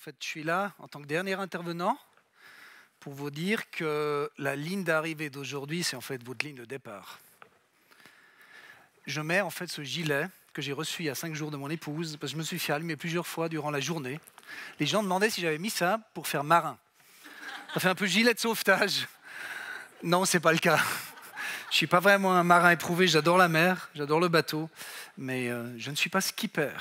fait, je suis là en tant que dernier intervenant pour vous dire que la ligne d'arrivée d'aujourd'hui, c'est en fait votre ligne de départ. Je mets en fait ce gilet que j'ai reçu il y a 5 jours de mon épouse, parce que je me suis fait allumer plusieurs fois durant la journée. Les gens demandaient si j'avais mis ça pour faire marin. Ça fait un peu gilet de sauvetage. Non, c'est pas le cas. Je suis pas vraiment un marin éprouvé, j'adore la mer, j'adore le bateau, mais je ne suis pas skipper.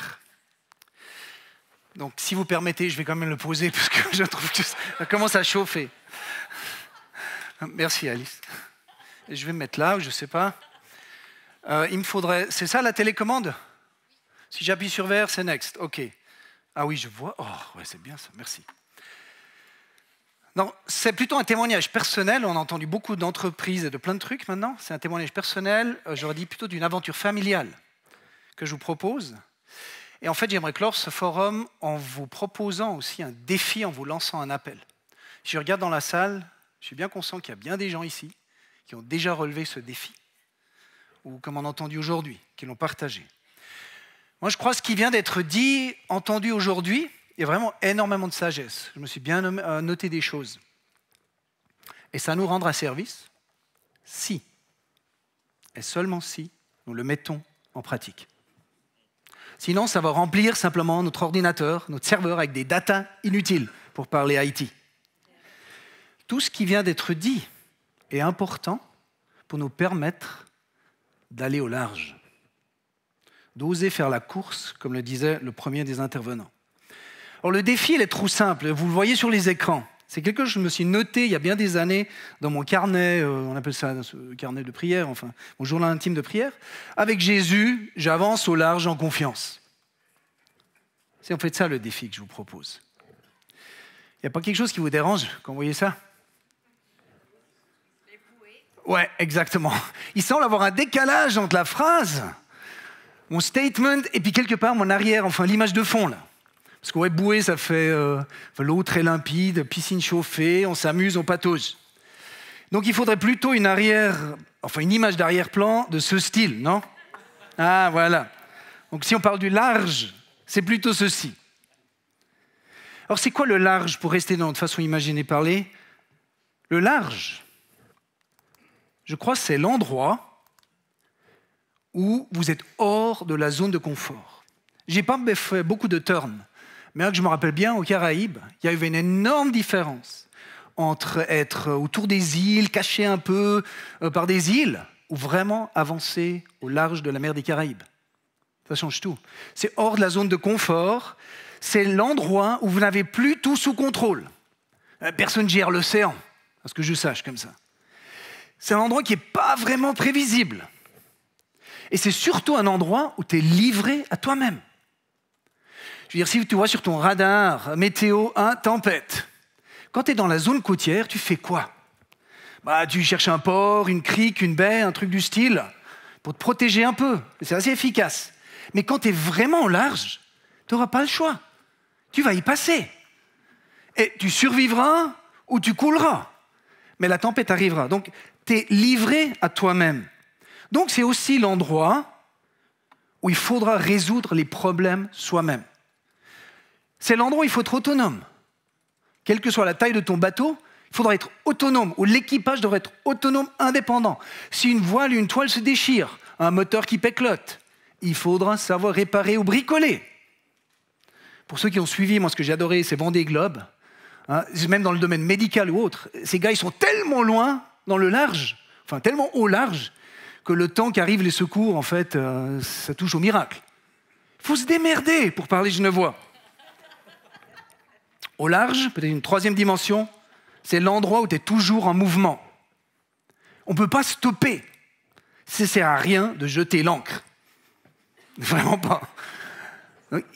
Donc, si vous permettez, je vais quand même le poser parce que je trouve que ça commence à chauffer. Merci Alice. Et je vais me mettre là, ou je ne sais pas. Il me faudrait... C'est ça la télécommande? Si j'appuie sur vert, c'est next. OK. Ah oui, je vois. Oh, ouais, c'est bien ça, merci. Non, c'est plutôt un témoignage personnel. On a entendu beaucoup d'entreprises et de plein de trucs maintenant. C'est un témoignage personnel, j'aurais dit plutôt d'une aventure familiale que je vous propose. Et en fait, j'aimerais clore ce forum en vous proposant aussi un défi, en vous lançant un appel. Si je regarde dans la salle, je suis bien conscient qu'il y a bien des gens ici qui ont déjà relevé ce défi, ou comme on a entendu aujourd'hui, qui l'ont partagé. Moi, je crois que ce qui vient d'être dit, entendu aujourd'hui, il y a vraiment énormément de sagesse. Je me suis bien noté des choses. Et ça nous rendra service si, et seulement si, nous le mettons en pratique. Sinon, ça va remplir simplement notre ordinateur, notre serveur avec des datas inutiles, pour parler IT. Tout ce qui vient d'être dit est important pour nous permettre d'aller au large, d'oser faire la course, comme le disait le premier des intervenants. Alors, le défi, il est trop simple. Vous le voyez sur les écrans. C'est quelque chose que je me suis noté il y a bien des années dans mon carnet, on appelle ça ce carnet de prière, enfin, mon journal intime de prière. Avec Jésus, j'avance au large en confiance. C'est en fait ça le défi que je vous propose. Il n'y a pas quelque chose qui vous dérange quand vous voyez ça? Les bouées. Ouais, exactement. Il semble avoir un décalage entre la phrase, mon statement, et puis quelque part mon arrière, enfin l'image de fond là. Parce que ouais, bouée, ça fait l'eau très limpide, piscine chauffée, on s'amuse, on patauge. Donc il faudrait plutôt une image d'arrière-plan de ce style, non? Ah, voilà. Donc si on parle du large, c'est plutôt ceci. Alors c'est quoi le large, pour rester dans notre façon imaginée parler? Le large, je crois, c'est l'endroit où vous êtes hors de la zone de confort. J'ai pas fait beaucoup de turns. Mais là que je me rappelle bien, aux Caraïbes, il y avait une énorme différence entre être autour des îles, caché un peu par des îles, ou vraiment avancer au large de la mer des Caraïbes. Ça change tout. C'est hors de la zone de confort, c'est l'endroit où vous n'avez plus tout sous contrôle. Personne ne gère l'océan, à ce que je sache comme ça. C'est un endroit qui n'est pas vraiment prévisible. Et c'est surtout un endroit où tu es livré à toi-même. Je veux dire, si tu vois sur ton radar, météo 1, tempête, quand tu es dans la zone côtière, tu fais quoi? Tu cherches un port, une crique, une baie, un truc du style, pour te protéger un peu. C'est assez efficace. Mais quand tu es vraiment au large, tu n'auras pas le choix. Tu vas y passer. Et tu survivras ou tu couleras. Mais la tempête arrivera. Donc, tu es livré à toi-même. Donc, c'est aussi l'endroit où il faudra résoudre les problèmes soi-même. C'est l'endroit où il faut être autonome. Quelle que soit la taille de ton bateau, il faudra être autonome, ou l'équipage devrait être autonome, indépendant. Si une voile, une toile se déchire, un moteur qui péclote, il faudra savoir réparer ou bricoler. Pour ceux qui ont suivi, moi ce que j'ai adoré, c'est Vendée Globe, hein, même dans le domaine médical ou autre, ces gars ils sont tellement loin dans le large, enfin tellement au large, que le temps qu'arrivent les secours, en fait, ça touche au miracle. Il faut se démerder, pour parler genevois. Au large, peut-être une troisième dimension, c'est l'endroit où tu es toujours en mouvement. On ne peut pas stopper. Ça ne sert à rien de jeter l'ancre. Vraiment pas.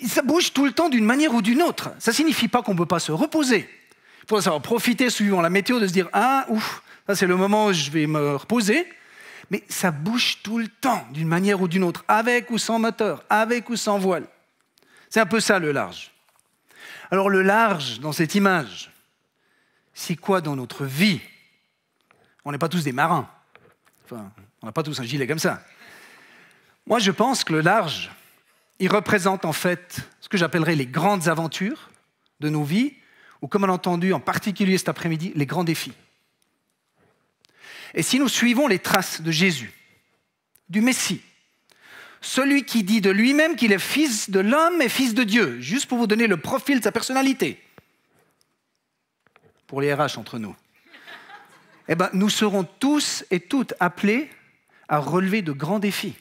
Ça bouge tout le temps d'une manière ou d'une autre. Ça ne signifie pas qu'on ne peut pas se reposer. Il faut savoir profiter, suivant la météo, de se dire « Ah, ouf, ça c'est le moment où je vais me reposer ». Mais ça bouge tout le temps, d'une manière ou d'une autre, avec ou sans moteur, avec ou sans voile. C'est un peu ça le large. Alors le large, dans cette image, c'est quoi dans notre vie? On n'est pas tous des marins. Enfin, on n'a pas tous un gilet comme ça. Moi, je pense que le large, il représente en fait ce que j'appellerais les grandes aventures de nos vies, ou comme on a entendu en particulier cet après-midi, les grands défis. Et si nous suivons les traces de Jésus, du Messie, celui qui dit de lui-même qu'il est fils de l'homme et fils de Dieu, juste pour vous donner le profil de sa personnalité, pour les RH entre nous, eh ben, nous serons tous et toutes appelés à relever de grands défis.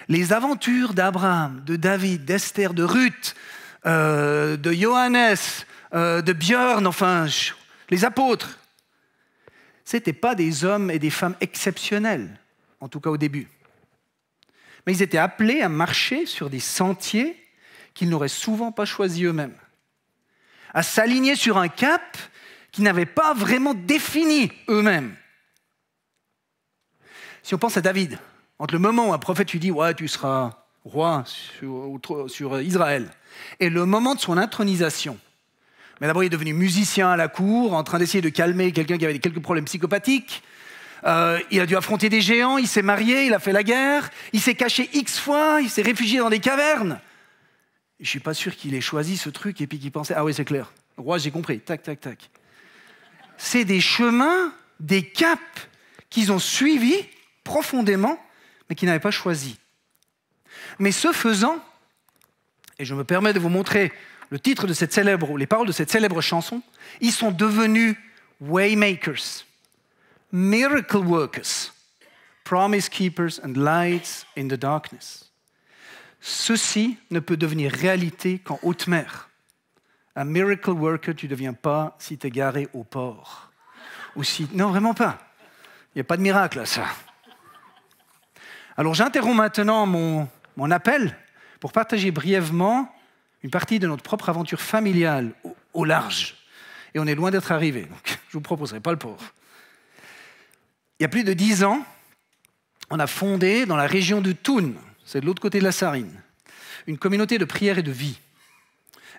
Les aventures d'Abraham, de David, d'Esther, de Ruth, de Johannes, de Björn, enfin, les apôtres, ce n'étaient pas des hommes et des femmes exceptionnels, en tout cas au début. Mais ils étaient appelés à marcher sur des sentiers qu'ils n'auraient souvent pas choisis eux-mêmes, à s'aligner sur un cap qu'ils n'avaient pas vraiment défini eux-mêmes. Si on pense à David, entre le moment où un prophète lui dit « Ouais, tu seras roi sur Israël », et le moment de son intronisation, mais d'abord il est devenu musicien à la cour, en train d'essayer de calmer quelqu'un qui avait quelques problèmes psychopathiques, il a dû affronter des géants, il s'est marié, il a fait la guerre, il s'est caché X fois, il s'est réfugié dans des cavernes. Je ne suis pas sûr qu'il ait choisi ce truc et puis qu'il pensait « Ah oui, c'est clair, roi, j'ai compris, tac, tac, tac ». C'est des chemins, des caps qu'ils ont suivis profondément, mais qu'ils n'avaient pas choisis. Mais ce faisant, et je me permets de vous montrer le titre de cette célèbre, ou les paroles de cette célèbre chanson, ils sont devenus waymakers, miracle workers, promise keepers and lights in the darkness. Ceci ne peut devenir réalité qu'en haute mer. Un miracle worker, tu ne deviens pas si tu es garé au port. Ou si... Non, vraiment pas. Il n'y a pas de miracle à ça. Alors j'interromps maintenant mon appel pour partager brièvement une partie de notre propre aventure familiale au large. Et on est loin d'être arrivé, donc je ne vous proposerai pas le pauvre. Il y a plus de 10 ans, on a fondé dans la région de Thun, c'est de l'autre côté de la Sarine, une communauté de prière et de vie.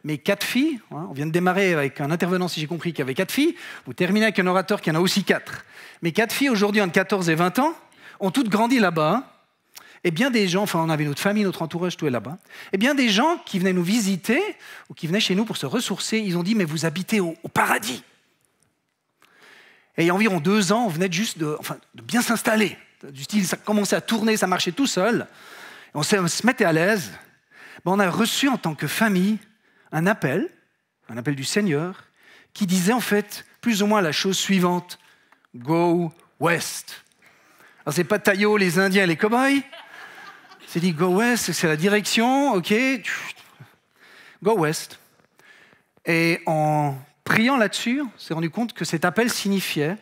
Mes 4 filles, on vient de démarrer avec un intervenant, si j'ai compris, qui avait 4 filles, vous terminez avec un orateur qui en a aussi 4. Mes 4 filles, aujourd'hui, entre 14 et 20 ans, ont toutes grandi là-bas. Et bien des gens, enfin on avait notre famille, notre entourage, tout est là-bas. Et bien des gens qui venaient nous visiter, ou qui venaient chez nous pour se ressourcer, ils ont dit « Mais vous habitez au paradis !» Et il y a environ 2 ans, on venait juste de bien s'installer. Du style, ça commençait à tourner, ça marchait tout seul. On se mettait à l'aise. On a reçu en tant que famille un appel du Seigneur, qui disait en fait plus ou moins la chose suivante: Go West. Alors c'est pas Taillot, les Indiens et les cow-boys. C'est dit Go West, c'est la direction, ok. Go West. Et en priant là-dessus, on s'est rendu compte que cet appel signifiait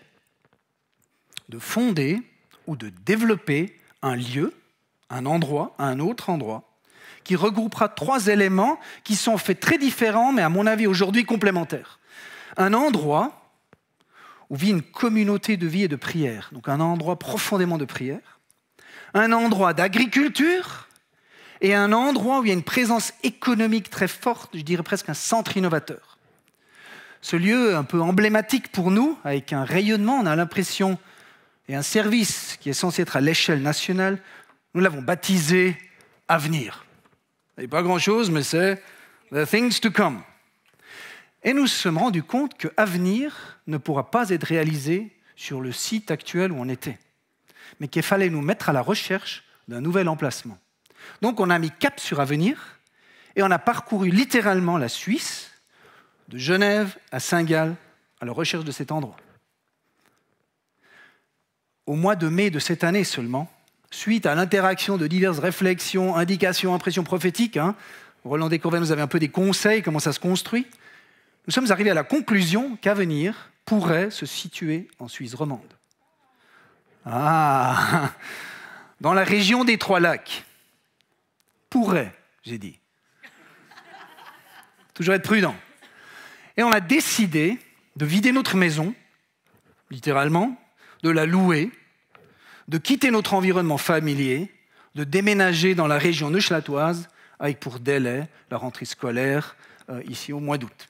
de fonder ou de développer un lieu, un endroit, un autre endroit, qui regroupera 3 éléments qui sont en fait très différents, mais à mon avis aujourd'hui complémentaires. Un endroit où vit une communauté de vie et de prière, donc un endroit profondément de prière, un endroit d'agriculture et un endroit où il y a une présence économique très forte, je dirais presque un centre innovateur. Ce lieu un peu emblématique pour nous, avec un rayonnement, on a l'impression, et un service qui est censé être à l'échelle nationale, nous l'avons baptisé Avenir. Ce n'est pas grand-chose, mais c'est The Things to Come. Et nous nous sommes rendus compte que Avenir ne pourra pas être réalisé sur le site actuel où on était, mais qu'il fallait nous mettre à la recherche d'un nouvel emplacement. Donc on a mis cap sur Avenir et on a parcouru littéralement la Suisse, de Genève à Saint-Gall, à la recherche de cet endroit. Au mois de mai de cette année seulement, suite à l'interaction de diverses réflexions, indications, impressions prophétiques, Roland Descourvelles nous avait un peu des conseils, comment ça se construit, nous sommes arrivés à la conclusion qu'Avenir pourrait se situer en Suisse romande. Ah, dans la région des 3 lacs. Pourrait, j'ai dit. Toujours être prudent. Et on a décidé de vider notre maison, littéralement, de la louer, de quitter notre environnement familier, de déménager dans la région neuchâteloise avec pour délai la rentrée scolaire ici au mois d'août.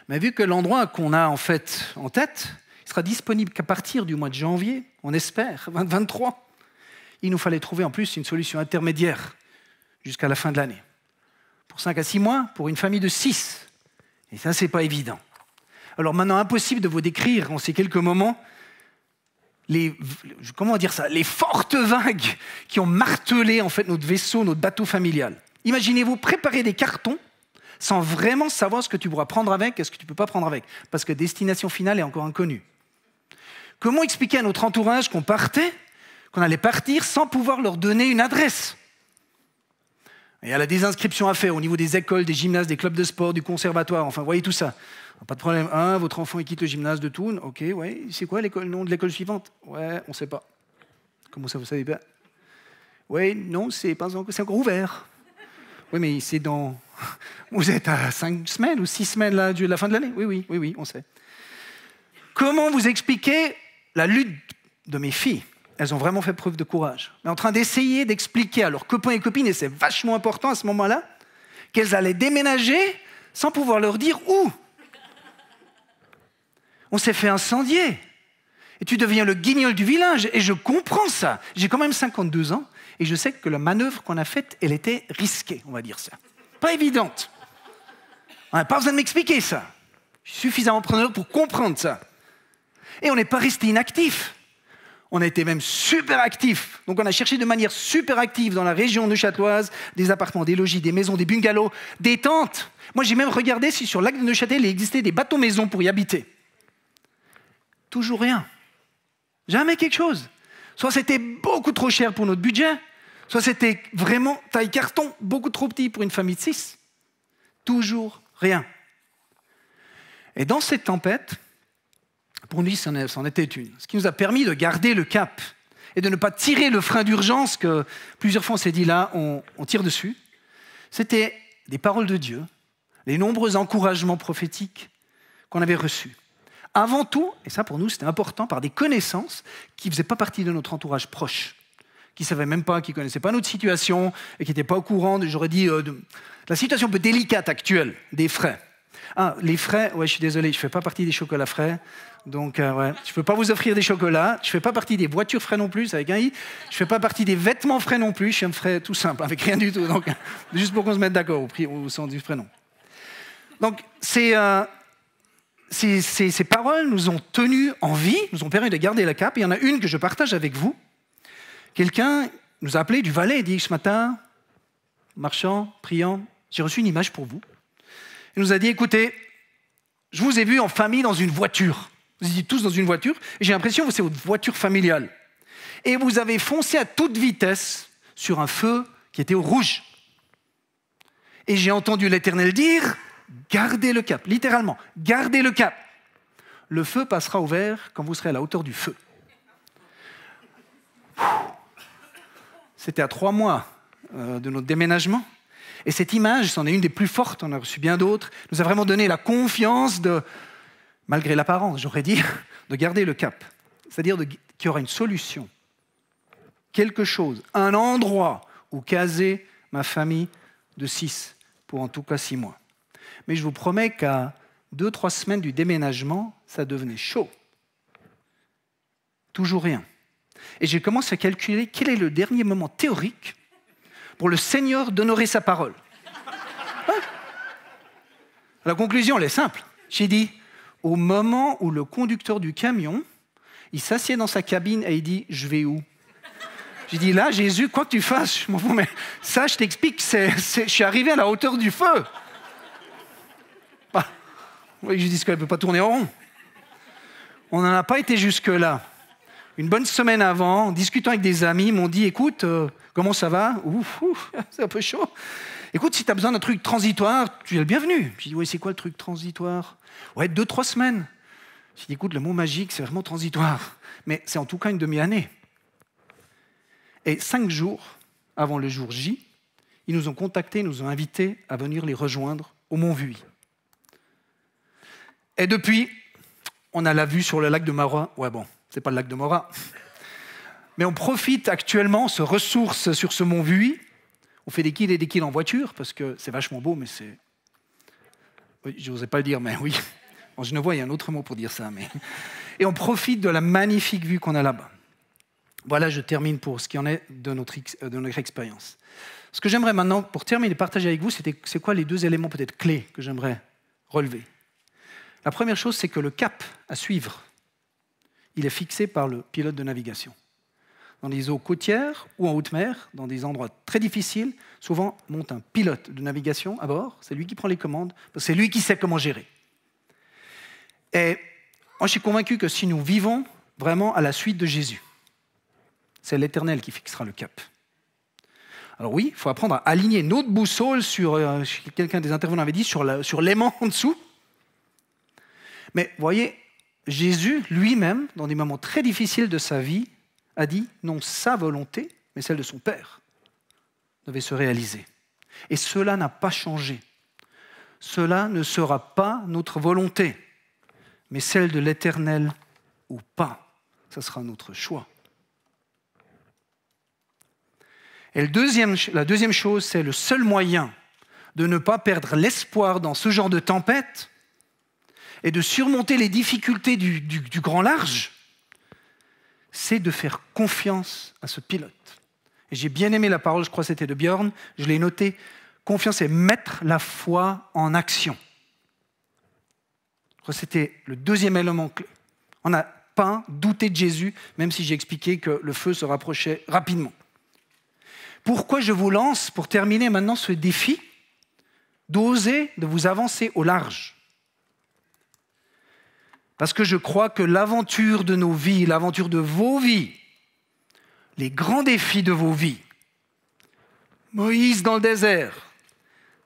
Mais vu que l'endroit qu'on a en fait en tête, il sera disponible qu'à partir du mois de janvier, on espère, 2023, il nous fallait trouver en plus une solution intermédiaire jusqu'à la fin de l'année. pour 5 à 6 mois, pour une famille de 6. Et ça, c'est pas évident. Alors maintenant, impossible de vous décrire en ces quelques moments comment dire ça, les fortes vagues qui ont martelé en fait notre vaisseau, notre bateau familial. Imaginez-vous préparer des cartons sans vraiment savoir ce que tu pourras prendre avec et ce que tu ne peux pas prendre avec, parce que destination finale est encore inconnue. Comment expliquer à notre entourage qu'on allait partir sans pouvoir leur donner une adresse? Il y a la désinscription à faire au niveau des écoles, des gymnases, des clubs de sport, du conservatoire, enfin, vous voyez tout ça. Pas de problème. Votre enfant il quitte le gymnase de Thun. Ok, ouais. C'est quoi le nom de l'école suivante? Ouais, on ne sait pas. Comment ça, vous savez pas? Ouais, non, c'est encore ouvert. Oui, mais c'est dans... Vous êtes à 5 semaines ou 6 semaines là, de la fin de l'année? Oui, on sait. Comment vous expliquer la lutte de mes filles? Elles ont vraiment fait preuve de courage. Mais en train d'essayer d'expliquer à leurs copains et copines, et c'est vachement important à ce moment-là, qu'elles allaient déménager sans pouvoir leur dire où. On s'est fait incendier. Et tu deviens le guignol du village. Et je comprends ça. J'ai quand même 52 ans. Et je sais que la manœuvre qu'on a faite, elle était risquée, on va dire ça. Pas évidente. On n'a pas besoin de m'expliquer ça. Je suis suffisamment preneur pour comprendre ça. Et on n'est pas resté inactif. On a été même super actif. Donc on a cherché de manière super active dans la région neuchâteloise des appartements, des logis, des maisons, des bungalows, des tentes. Moi j'ai même regardé si sur le lac de Neuchâtel il existait des bateaux-maisons pour y habiter. Toujours rien. Jamais quelque chose. Soit c'était beaucoup trop cher pour notre budget, soit c'était vraiment taille carton, beaucoup trop petit pour une famille de 6. Toujours rien. Et dans cette tempête, pour nous, c'en était une. Ce qui nous a permis de garder le cap et de ne pas tirer le frein d'urgence que plusieurs fois on s'est dit là, on tire dessus, c'était des paroles de Dieu, les nombreux encouragements prophétiques qu'on avait reçus. Avant tout, et ça pour nous c'était important, par des connaissances qui ne faisaient pas partie de notre entourage proche, qui ne savaient même pas, qui ne connaissaient pas notre situation et qui n'étaient pas au courant, j'aurais dit, de la situation un peu délicate actuelle des frais. Ah, les frais, ouais, je suis désolé, je ne fais pas partie des chocolats frais, donc ouais, je ne peux pas vous offrir des chocolats, je ne fais pas partie des voitures frais non plus, avec un i, je ne fais pas partie des vêtements frais non plus, je suis un frais tout simple, avec rien du tout, donc juste pour qu'on se mette d'accord au sens du prénom. Donc, ces paroles nous ont tenus en vie, nous ont permis de garder la cape. Et il y en a une que je partage avec vous. Quelqu'un nous a appelé du Valais et dit ce matin, marchant, priant, j'ai reçu une image pour vous. Il nous a dit, écoutez, je vous ai vu en famille dans une voiture. Vous étiez tous dans une voiture et j'ai l'impression que c'est votre voiture familiale. Et vous avez foncé à toute vitesse sur un feu qui était au rouge. Et j'ai entendu l'Éternel dire, gardez le cap, littéralement, gardez le cap. Le feu passera au vert quand vous serez à la hauteur du feu. C'était à 3 mois de notre déménagement. Et cette image, c'en est une des plus fortes, on a reçu bien d'autres, nous a vraiment donné la confiance de, malgré l'apparence, j'aurais dit, de garder le cap. C'est-à-dire qu'il y aura une solution, quelque chose, un endroit où caser ma famille de 6, pour en tout cas 6 mois. Mais je vous promets qu'à 2-3 semaines du déménagement, ça devenait chaud. Toujours rien. Et j'ai commencé à calculer quel est le dernier moment théorique pour le Seigneur d'honorer sa parole. Hein? La conclusion, elle est simple. J'ai dit, au moment où le conducteur du camion, il s'assied dans sa cabine et il dit, je vais où? J'ai dit, là, Jésus, quoi que tu fasses, je m'en fous, mais ça, je t'explique, je suis arrivé à la hauteur du feu. Oui, je dis qu'elle ne peut pas tourner en rond. On n'en a pas été jusque-là. Une bonne semaine avant, en discutant avec des amis, ils m'ont dit, écoute, comment ça va? Ouf, c'est un peu chaud. Écoute, si tu as besoin d'un truc transitoire, tu es le bienvenu. J'ai dit, oui, c'est quoi le truc transitoire? Ouais, 2-3 semaines. J'ai dit, écoute, le mot magique, c'est vraiment transitoire. Mais c'est en tout cas une demi-année. Et 5 jours avant le jour J, ils nous ont contactés, ils nous ont invités à venir les rejoindre au Mont-Vuy. Et depuis, on a la vue sur le lac de Morat. Ouais, bon, c'est pas le lac de Morat. Mais on profite actuellement, on se ressource sur ce Mont-Vuy. On fait des kills et des kills en voiture, parce que c'est vachement beau, mais c'est... Oui, je n'osais pas le dire, mais oui. En Genevois, il y a un autre mot pour dire ça. Mais... Et on profite de la magnifique vue qu'on a là-bas. Voilà, je termine pour ce qui en est de notre expérience. Ce que j'aimerais maintenant, pour terminer, partager avec vous, c'est quoi les deux éléments peut-être clés que j'aimerais relever. La première chose, c'est que le cap à suivre, il est fixé par le pilote de navigation. Dans les eaux côtières ou en haute mer, dans des endroits très difficiles, souvent monte un pilote de navigation à bord, c'est lui qui prend les commandes, parce que c'est lui qui sait comment gérer. Et moi, je suis convaincu que si nous vivons vraiment à la suite de Jésus, c'est l'Éternel qui fixera le cap. Alors oui, il faut apprendre à aligner notre boussole sur, quelqu'un des intervenants avait dit, sur l'aimant en dessous. Mais vous voyez, Jésus lui-même, dans des moments très difficiles de sa vie, a dit non sa volonté, mais celle de son Père devait se réaliser. Et cela n'a pas changé. Cela ne sera pas notre volonté, mais celle de l'Éternel ou pas. Ce sera notre choix. Et la deuxième chose, c'est le seul moyen de ne pas perdre l'espoir dans ce genre de tempête et de surmonter les difficultés du grand large, c'est de faire confiance à ce pilote. Et j'ai bien aimé la parole, je crois que c'était de Björn, je l'ai noté, confiance et mettre la foi en action. Je crois que c'était le deuxième élément clé. On n'a pas douté de Jésus, même si j'ai expliqué que le feu se rapprochait rapidement. Pourquoi je vous lance, pour terminer maintenant, ce défi d'oser de vous avancer au large? Parce que je crois que l'aventure de nos vies, l'aventure de vos vies, les grands défis de vos vies, Moïse dans le désert,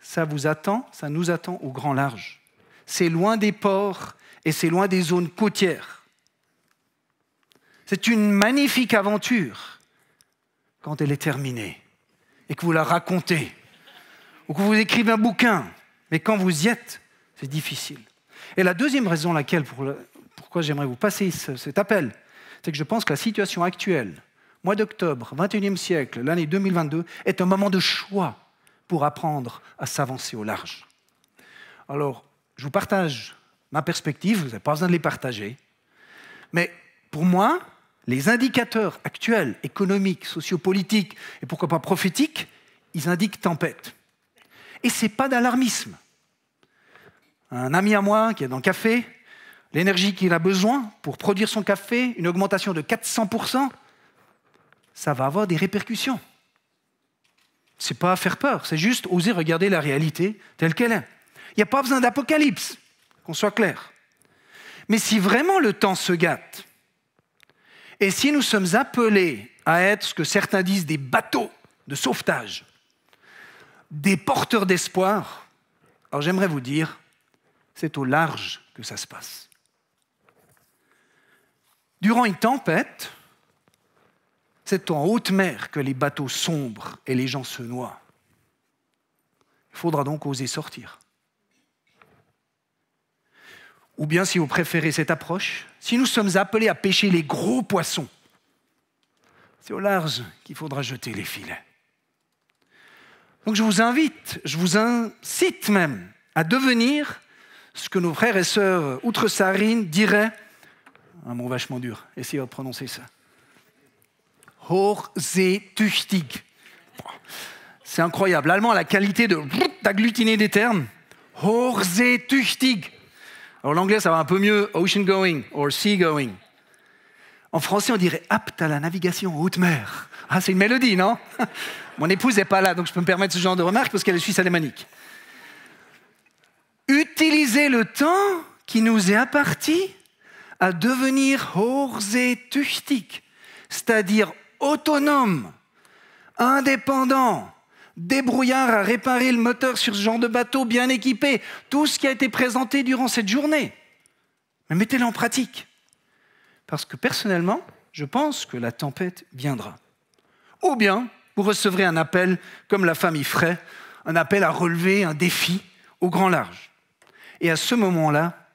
ça vous attend, ça nous attend au grand large. C'est loin des ports et c'est loin des zones côtières. C'est une magnifique aventure quand elle est terminée et que vous la racontez ou que vous écrivez un bouquin. Mais quand vous y êtes, c'est difficile. Et la deuxième raison pourquoi j'aimerais vous passer cet appel, c'est que je pense que la situation actuelle, mois d'octobre, 21e siècle, l'année 2022, est un moment de choix pour apprendre à s'avancer au large. Alors, je vous partage ma perspective, vous n'avez pas besoin de les partager, mais pour moi, les indicateurs actuels, économiques, sociopolitiques et pourquoi pas prophétiques, ils indiquent tempête. Et ce n'est pas d'alarmisme. Un ami à moi qui est dans le café, l'énergie qu'il a besoin pour produire son café, une augmentation de 400%, ça va avoir des répercussions. Ce n'est pas à faire peur, c'est juste oser regarder la réalité telle qu'elle est. Il n'y a pas besoin d'apocalypse, qu'on soit clair. Mais si vraiment le temps se gâte, et si nous sommes appelés à être ce que certains disent des bateaux de sauvetage, des porteurs d'espoir, alors j'aimerais vous dire, c'est au large que ça se passe. Durant une tempête, c'est en haute mer que les bateaux sombrent et les gens se noient. Il faudra donc oser sortir. Ou bien, si vous préférez cette approche, si nous sommes appelés à pêcher les gros poissons, c'est au large qu'il faudra jeter les filets. Donc je vous incite même à devenir ce que nos frères et sœurs outre-Saharine diraient, un mot vachement dur, essayez de prononcer ça. Hochseetüchtig. C'est incroyable. L'allemand a la qualité d'agglutiner des termes. Hochseetüchtig. Alors l'anglais, ça va un peu mieux, ocean going or sea going. En français, on dirait apte à la navigation en haute mer. Ah, c'est une mélodie, non? Mon épouse n'est pas là, donc je peux me permettre ce genre de remarque parce qu'elle est suisse alémanique. Utilisez le temps qui nous est imparti à devenir hochseetüchtig, c'est-à-dire autonome, indépendant, débrouillard à réparer le moteur sur ce genre de bateau bien équipé, tout ce qui a été présenté durant cette journée. Mais mettez-le en pratique. Parce que personnellement, je pense que la tempête viendra. Ou bien, vous recevrez un appel comme la famille Frey, un appel à relever un défi au grand large. Et à ce moment-là,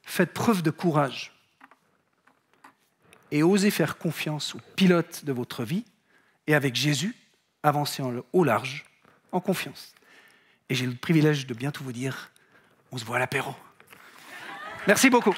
faites preuve de courage et osez faire confiance au pilote de votre vie et avec Jésus, avancez au large, en confiance. Et j'ai le privilège de bientôt vous dire, on se voit à l'apéro. Merci beaucoup.